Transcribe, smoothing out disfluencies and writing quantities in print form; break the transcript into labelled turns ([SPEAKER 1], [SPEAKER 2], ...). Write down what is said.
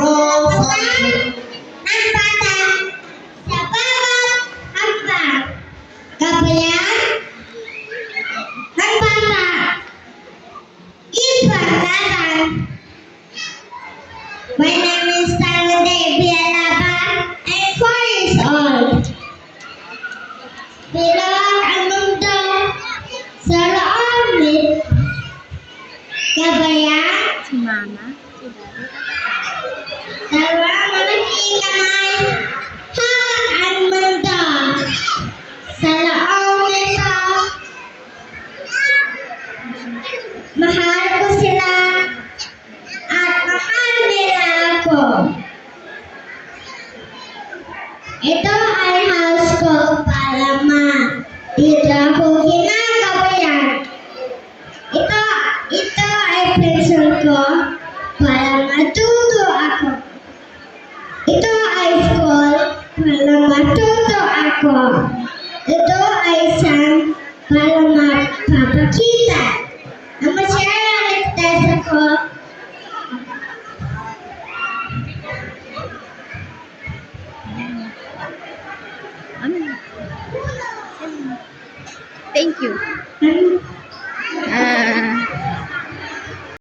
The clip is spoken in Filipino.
[SPEAKER 1] Roll call.
[SPEAKER 2] Ang bata sa bawat hakbang. Gabayan ng bata. Ipaglaban. My name is Tangaday Bialaban. I'm 4 years old. Bilog ang mundo sa loob nito. Gabayan.
[SPEAKER 3] Si Mama, si Daddy.
[SPEAKER 2] Dalawang malaking kamay, hawak ang mundo. Sa loob nito, mahal ko sila at mahal nila ako. Ito ay house ko para dito ako ginagabayan. Ito ay pencil ko para matuto ako. Ito ay school para matuto ako. Ito ay sun para mapapakita na masaya ligtas ako.
[SPEAKER 3] Ano? Thank you.
[SPEAKER 2] Ano?